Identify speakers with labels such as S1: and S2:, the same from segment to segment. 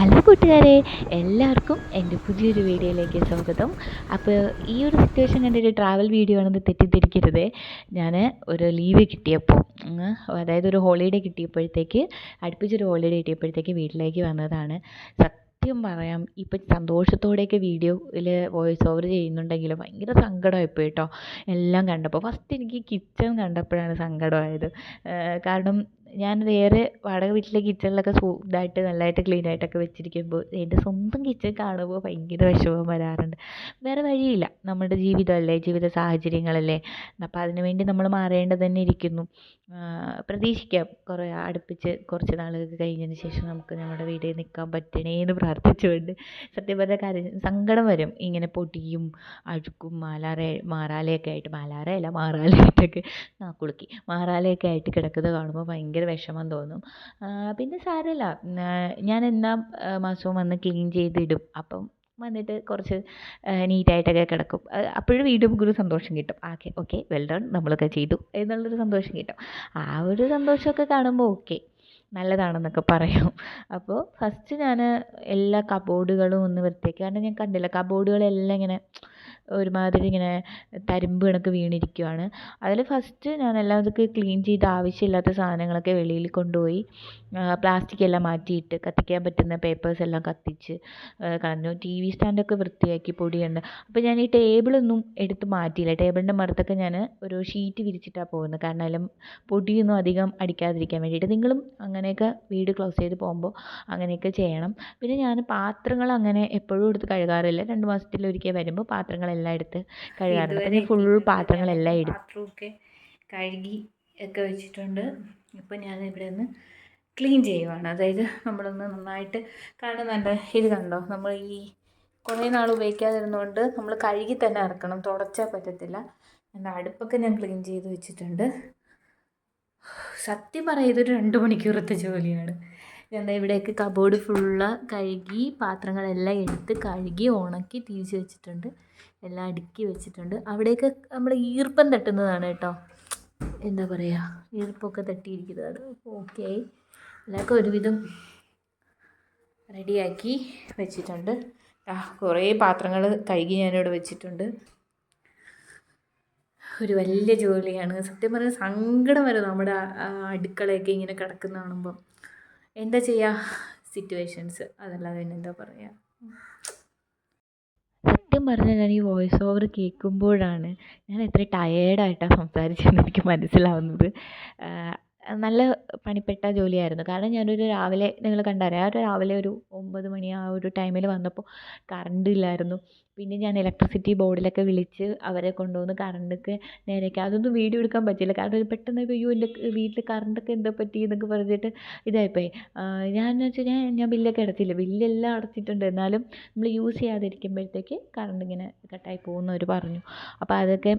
S1: Hello കൂട്ടുകാരെ, എല്ലാവർക്കും എൻ്റെ പുതിയൊരു വീഡിയോയിലേക്ക് സ്വാഗതം. അപ്പോൾ ഈ ഒരു സിറ്റുവേഷൻ കണ്ടിട്ട് ട്രാവൽ വീഡിയോ ആണെന്ന് തെറ്റിദ്ധരിക്കരുത്. ഞാൻ ഒരു ലീവ് കിട്ടിയപ്പോൾ, അതായത് ഒരു ഹോളിഡേ കിട്ടിയപ്പോഴത്തേക്ക്, അടുപ്പിച്ചൊരു ഹോളിഡേ കിട്ടിയപ്പോഴത്തേക്ക് വീട്ടിലേക്ക് വന്നതാണ്. സത്യം പറയാം, ഇപ്പം സന്തോഷത്തോടെയൊക്കെ വീഡിയോയിൽ വോയിസ് ഓവർ ചെയ്യുന്നുണ്ടെങ്കിലും ഭയങ്കര സങ്കടമായിപ്പോയി കേട്ടോ. എല്ലാം കണ്ടപ്പോൾ ഫസ്റ്റ് എനിക്ക് കിച്ചൺ കണ്ടപ്പോഴാണ് സങ്കടമായത്. കാരണം ഞാൻ വേറെ വാടക വീട്ടിലെ കിച്ചണിലൊക്കെ ഇതായിട്ട് നല്ലതായിട്ട് ക്ലീൻ ആയിട്ടൊക്കെ വെച്ചിരിക്കുമ്പോൾ എൻ്റെ സ്വന്തം കിച്ചൺ കാണുമ്പോൾ ഭയങ്കര വിഷമം വരാറുണ്ട്. വേറെ വഴിയില്ല, നമ്മുടെ ജീവിതമല്ലേ, ജീവിത സാഹചര്യങ്ങളല്ലേ, അപ്പോൾ അതിനു വേണ്ടി നമ്മൾ മാറേണ്ടത് തന്നെ ഇരിക്കുന്നു. പ്രതീക്ഷിക്കാം, അടുപ്പിച്ച് കുറച്ച് നാളുകൾക്ക് കഴിഞ്ഞതിന് ശേഷം നമുക്ക് നമ്മുടെ വീട്ടിൽ നിൽക്കാൻ പറ്റണേന്ന് പ്രാർത്ഥിച്ചുകൊണ്ട് സത്യം പറഞ്ഞാൽ സങ്കടം വരും. ഇങ്ങനെ പൊടിയും അഴുക്കും മാറാലയായിട്ടൊക്കെ മാറാലയൊക്കെ ആയിട്ട് കിടക്കുന്നത് കാണുമ്പോൾ ഭയങ്കര വിഷമം തോന്നും. പിന്നെ സാരമില്ല, ഞാൻ എല്ലാ മാസവും വന്ന് ക്ലീൻ ചെയ്തിടും. അപ്പം വന്നിട്ട് കുറച്ച് നീറ്റായിട്ടൊക്കെ കിടക്കും. അപ്പോഴും വീണ്ടും നമുക്കൊരു സന്തോഷം കിട്ടും. ഓക്കെ വെൽ ഡൺ, നമ്മളൊക്കെ ചെയ്തു എന്നുള്ളൊരു സന്തോഷം കിട്ടും. ആ ഒരു സന്തോഷമൊക്കെ കാണുമ്പോൾ ഓക്കെ, നല്ലതാണെന്നൊക്കെ പറയും. അപ്പോൾ ഫസ്റ്റ് ഞാൻ എല്ലാ കബോർഡുകളും ഒന്ന് വൃത്തിയാക്കി. കാരണം ഞാൻ കണ്ടില്ല, കബോർഡുകളെല്ലാം ഇങ്ങനെ ഒരുമാതിരി ഇങ്ങനെ തരിമ്പ് കണക്ക് വീണിരിക്കുകയാണ്. അതിൽ ഫസ്റ്റ് ഞാൻ എല്ലാം ഇതൊക്കെ ക്ലീൻ ചെയ്ത് ആവശ്യമില്ലാത്ത സാധനങ്ങളൊക്കെ വെളിയിൽ കൊണ്ടുപോയി പ്ലാസ്റ്റിക് എല്ലാം മാറ്റിയിട്ട് കത്തിക്കാൻ പറ്റുന്ന പേപ്പേഴ്സ് എല്ലാം കത്തിച്ച് കളഞ്ഞു. TV സ്റ്റാൻഡൊക്കെ വൃത്തിയാക്കി, പൊടിയുണ്ട്. അപ്പോൾ ഞാൻ ഈ ടേബിളൊന്നും എടുത്ത് മാറ്റിയില്ല. ടേബിളിൻ്റെ മരത്തൊക്കെ ഞാൻ ഒരു ഷീറ്റ് വിരിച്ചിട്ടാണ് പോകുന്നത്. കാരണം എല്ലാം പൊടിയൊന്നും അധികം അടിക്കാതിരിക്കാൻ വേണ്ടിയിട്ട്. നിങ്ങളും അങ്ങനെയൊക്കെ വീട് ക്ലോസ് ചെയ്ത് പോകുമ്പോൾ അങ്ങനെയൊക്കെ ചെയ്യണം. പിന്നെ ഞാൻ പാത്രങ്ങൾ അങ്ങനെ എപ്പോഴും എടുത്ത് കഴുകാറില്ല. 2 മാസത്തിലൊരിക്കൽ വരുമ്പോൾ പാത്രങ്ങളെല്ലാം എടുത്ത് കഴുകാറുണ്ട്. അപ്പോൾ ഞാൻ ഫുൾ പാത്രങ്ങളെല്ലാം
S2: പാത്രമൊക്കെ കഴുകി ഒക്കെ വെച്ചിട്ടുണ്ട്. ഇപ്പോൾ ഞാൻ ഇവിടെ നിന്ന് ക്ലീൻ ചെയ്യുവാണ്. അതായത് നമ്മളൊന്ന് നന്നായിട്ട് കാണുന്നുണ്ട്. ഇത് കണ്ടോ, നമ്മൾ ഈ കുറേ നാൾ ഉപയോഗിക്കാതിരുന്നുകൊണ്ട് നമ്മൾ കഴുകി തന്നെ ഇറക്കണം, തുടച്ചാൽ പറ്റത്തില്ല. എൻ്റെ അടുപ്പൊക്കെ ഞാൻ ക്ലീൻ ചെയ്ത് വെച്ചിട്ടുണ്ട്. സത്യം പറയാം, ഇതൊരു 2 മണിക്കൂറത്തെ ജോലിയാണ്. എന്താ, ഇവിടേക്ക് കബോർഡ് ഫുള്ള് കഴുകി, പാത്രങ്ങളെല്ലാം എടുത്ത് കഴുകി ഉണക്കി തിരിച്ച് വെച്ചിട്ടുണ്ട്. എല്ലാം അടുക്കി വെച്ചിട്ടുണ്ട്. അവിടെയൊക്കെ നമ്മൾ ഈർപ്പം തട്ടുന്നതാണ് കേട്ടോ, എന്താ പറയുക, ഈർപ്പമൊക്കെ തട്ടിയിരിക്കുന്നതാണ്. ഓക്കെ, എല്ലാവർക്കും ഒരുവിധം റെഡിയാക്കി വെച്ചിട്ടുണ്ട്. കുറേ പാത്രങ്ങൾ കഴുകി ഞാനിവിടെ വെച്ചിട്ടുണ്ട്. ഒരു വലിയ ജോലിയാണ് സത്യം പറഞ്ഞാൽ. സങ്കടം വരും നമ്മുടെ അടുക്കളയൊക്കെ ഇങ്ങനെ കിടക്കുന്ന കാണുമ്പം. എന്താ ചെയ്യുക, സിറ്റുവേഷൻസ്, അതല്ലാതെ തന്നെ എന്താ പറയുക.
S1: സത്യം പറഞ്ഞാൽ ഞാൻ ഈ വോയിസ് ഓവർ കേൾക്കുമ്പോഴാണ് ഞാൻ എത്ര ടയേർഡായിട്ടാണ് സംസാരിച്ചതെന്ന് എനിക്ക് മനസ്സിലാവുന്നത്. നല്ല പണിപ്പെട്ട ജോലിയായിരുന്നു. കാരണം ഞാനൊരു രാവിലെ, നിങ്ങൾ കണ്ടറിയാം, രാവിലെ ഒരു 9 മണി ആ ഒരു ടൈമിൽ വന്നപ്പോൾ കറണ്ട് ഇല്ലായിരുന്നു. പിന്നെ ഞാൻ ഇലക്ട്രിസിറ്റി ബോർഡിലൊക്കെ വിളിച്ച് അവരെ കൊണ്ടുവന്ന് കറണ്ടൊക്കെ നേരെയാക്കി. അതൊന്നും വീഡിയോ എടുക്കാൻ പറ്റില്ല, കാരണം പെട്ടെന്ന് അയ്യോ എൻ്റെ വീട്ടിൽ കറണ്ടൊക്കെ എന്താ പറ്റി എന്നൊക്കെ പറഞ്ഞിട്ട് ഇതായിപ്പോയി. ഞാൻ വെച്ചാൽ ഞാൻ ബില്ലൊക്കെ അടച്ചില്ല, ബില്ലെല്ലാം അടച്ചിട്ടുണ്ട്. എന്നാലും നമ്മൾ യൂസ് ചെയ്യാതിരിക്കുമ്പോഴത്തേക്ക് കറണ്ട് ഇങ്ങനെ കട്ടായി പോകുന്നവർ പറഞ്ഞു. അപ്പോൾ അതൊക്കെ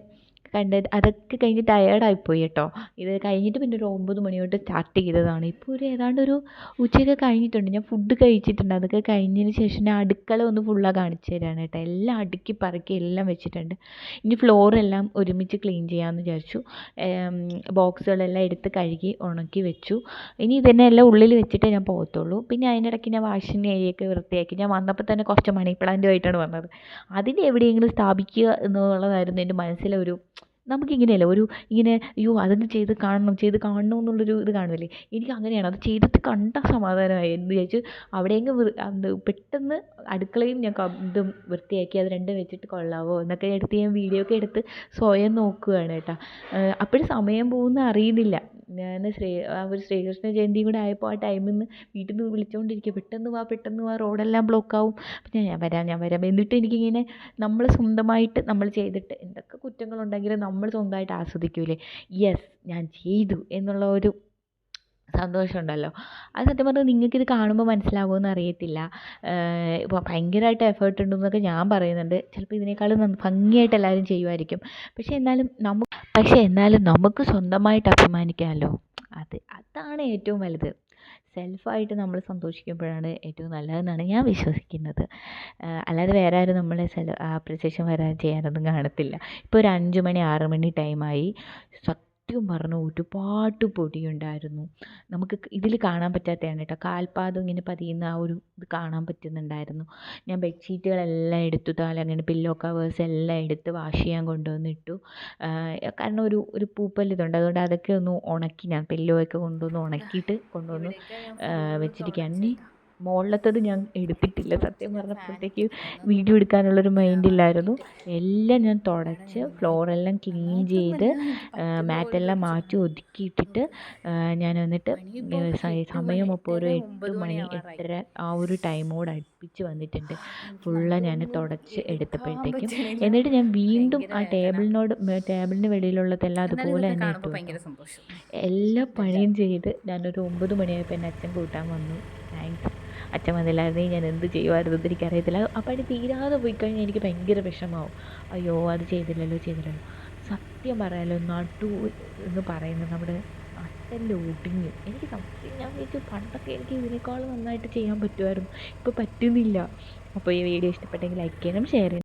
S1: കഴിഞ്ഞ് ടയേർഡായിപ്പോയി കേട്ടോ. ഇത് കഴിഞ്ഞിട്ട് പിന്നെ ഒരു 9 മണി തൊട്ട് സ്റ്റാർട്ട് ചെയ്തതാണ്. ഇപ്പോൾ ഏതാണ്ട് ഒരു ഉച്ചയൊക്കെ കഴിഞ്ഞിട്ടുണ്ട്. ഞാൻ ഫുഡ് കഴിച്ചിട്ടുണ്ട്. അതൊക്കെ കഴിഞ്ഞതിന് ശേഷം ഞാൻ അടുക്കള ഒന്ന് ഫുള്ളാണ് കാണിച്ചു തരാണ് കേട്ടോ. എല്ലാം അടുക്കി പറക്കി എല്ലാം വെച്ചിട്ടുണ്ട്. ഇനി ഫ്ലോറെല്ലാം ഒരുമിച്ച് ക്ലീൻ ചെയ്യാമെന്ന് വിചാരിച്ചു. ബോക്സുകളെല്ലാം എടുത്ത് കഴുകി ഉണക്കി വെച്ചു. ഇനി ഇതന്നെ എല്ലാം ഉള്ളിൽ വെച്ചിട്ടേ ഞാൻ പോകത്തുള്ളൂ. പിന്നെ അതിനിടയ്ക്ക് ഞാൻ വാഷിംഗ് ഏരിയയൊക്കെ വൃത്തിയാക്കി. ഞാൻ വന്നപ്പോൾ തന്നെ കുറച്ച് മണി പ്ലാന്റുമായിട്ടാണ് വന്നത്. അതിനെ എവിടെയെങ്കിലും സ്ഥാപിക്കുക എന്നുള്ളതായിരുന്നു എൻ്റെ മനസ്സിലൊരു, നമുക്കിങ്ങനെയല്ല ഇങ്ങനെ അയ്യോ അതൊന്ന് ചെയ്ത് കാണണം എന്നുള്ളൊരു ഇത് കാണുമല്ലേ. എനിക്ക് അങ്ങനെയാണ്, അത് ചെയ്തിട്ട് കണ്ട സമാധാനമായി എന്ന് വിചാരിച്ച് അവിടെയെങ്കിലും പെട്ടെന്ന് അടുക്കളയും ഞാൻ ഇതും വൃത്തിയാക്കി. അത് രണ്ടും വെച്ചിട്ട് കൊള്ളാവോ എന്നൊക്കെ എടുത്ത് ഞാൻ വീഡിയോ ഒക്കെ എടുത്ത് സ്വയം നോക്കുകയാണ് കേട്ടോ. അപ്പോഴും സമയം പോകുന്ന അറിയുന്നില്ല. ഞാൻ ഒരു ശ്രീകൃഷ്ണ ജയന്തിയും കൂടെ ആയപ്പോൾ ആ ടൈമിൽ നിന്ന് വീട്ടിൽ നിന്ന് വിളിച്ചുകൊണ്ടിരിക്കുക, പെട്ടെന്ന് വാ റോഡെല്ലാം ബ്ലോക്കാവും. അപ്പം ഞാൻ വരാം. എന്നിട്ട് എനിക്കിങ്ങനെ നമ്മൾ സ്വന്തമായിട്ട് നമ്മൾ ചെയ്തിട്ട് എന്തൊക്കെ കുറ്റങ്ങളുണ്ടെങ്കിലും നമ്മൾ സ്വന്തമായിട്ട് ആസ്വദിക്കൂലേ, യെസ് ഞാൻ ചെയ്തു എന്നുള്ള ഒരു സന്തോഷമുണ്ടല്ലോ. അത് സത്യം പറഞ്ഞാൽ നിങ്ങൾക്കിത് കാണുമ്പോൾ മനസ്സിലാവുമെന്ന് അറിയത്തില്ല. ഇപ്പോൾ ഭയങ്കരമായിട്ട് എഫേർട്ട് ഉണ്ടെന്നൊക്കെ ഞാൻ പറയുന്നുണ്ട്. ചിലപ്പോൾ ഇതിനേക്കാളും ഭംഗിയായിട്ട് എല്ലാവരും ചെയ്യുമായിരിക്കും. പക്ഷേ എന്നാലും നമുക്ക് സ്വന്തമായിട്ട് അഭിമാനിക്കാമല്ലോ. അതാണ് ഏറ്റവും വലുത്. സെൽഫായിട്ട് നമ്മൾ സന്തോഷിക്കുമ്പോഴാണ് ഏറ്റവും നല്ലതെന്നാണ് ഞാൻ വിശ്വസിക്കുന്നത്. അല്ലാതെ വേറെ ആരും നമ്മളെ അപ്രിസിയേഷൻ ചെയ്യാനൊന്നും കാണത്തില്ല. ഇപ്പോൾ ഒരു 5 മണി 6 മണി ടൈമായി. പറഞ്ഞാൽ ഒരുപാട് പൊടിയുണ്ടായിരുന്നു. നമുക്ക് ഇതിൽ കാണാൻ പറ്റാത്തതാണ് കേട്ടോ, കാൽപാദം ഇങ്ങനെ പതിയുന്ന ആ ഒരു ഇത് കാണാൻ പറ്റുന്നുണ്ടായിരുന്നു. ഞാൻ ബെഡ്ഷീറ്റുകളെല്ലാം എടുത്തു, അങ്ങനെ പില്ലോ കവേഴ്സ് എല്ലാം എടുത്ത് വാഷ് ചെയ്യാൻ കൊണ്ടുവന്നിട്ടു. കാരണം ഒരു പൂപ്പൽ അതുകൊണ്ട് അതൊക്കെ ഒന്ന് ഉണക്കി, ഞാൻ പില്ലോ ഒക്കെ കൊണ്ടുവന്ന് ഉണക്കിയിട്ട് കൊണ്ടുവന്ന് വെച്ചിരിക്കുകയാണ്. ഇനി മുകളിലത്തത് ഞാൻ എടുത്തിട്ടില്ല, സത്യം പറഞ്ഞപ്പോഴത്തേക്ക് വീഡിയോ എടുക്കാനുള്ളൊരു മൈൻഡില്ലായിരുന്നു. എല്ലാം ഞാൻ തുടച്ച് ഫ്ലോറെല്ലാം ക്ലീൻ ചെയ്ത് മാറ്റെല്ലാം മാറ്റി ഒതുക്കിയിട്ടിട്ട് ഞാൻ വന്നിട്ട് സമയം ഇപ്പോൾ ഒരു 8 മണി 8:30 ആ ഒരു ടൈമോട് അടുപ്പിച്ച് വന്നിട്ടുണ്ട്. ഫുള്ള് ഞാൻ തുടച്ച് എടുത്തപ്പോഴത്തേക്കും. എന്നിട്ട് ഞാൻ വീണ്ടും ആ ടേബിളിന് വെളിയിലുള്ളതെല്ലാം അതുപോലെ തന്നെ ഇട്ടു. എല്ലാ പണിയും ചെയ്ത് ഞാനൊരു 9 മണിയായപ്പോൾ എൻ്റെ അച്ഛൻ കൂട്ടാൻ വന്നു. താങ്ക്സ്, അച്ഛൻ വന്നില്ലായിരുന്നെങ്കിൽ ഞാൻ എന്ത് ചെയ്യുമായിരുന്നു എന്ന് എനിക്കറിയത്തില്ല. ആ പണി തീരാതെ പോയി കഴിഞ്ഞാൽ എനിക്ക് ഭയങ്കര വിഷമാവും. അയ്യോ അത് ചെയ്തില്ലല്ലോ. സത്യം പറയാലോ, നടു എന്ന് പറയുന്നത് നമ്മുടെ നട്ടെല്ലാം ഒടിഞ്ഞു. എനിക്ക് സത്യം ഞാൻ വിചാരിച്ചു പണ്ടൊക്കെ എനിക്ക് ഇതിനേക്കാളും നന്നായിട്ട് ചെയ്യാൻ പറ്റുമായിരുന്നു, ഇപ്പോൾ പറ്റുന്നില്ല. അപ്പോൾ ഈ വീഡിയോ ഇഷ്ടപ്പെട്ടെങ്കിൽ ലൈക്ക് ചെയ്യണം, ഷെയർ ചെയ്യണം.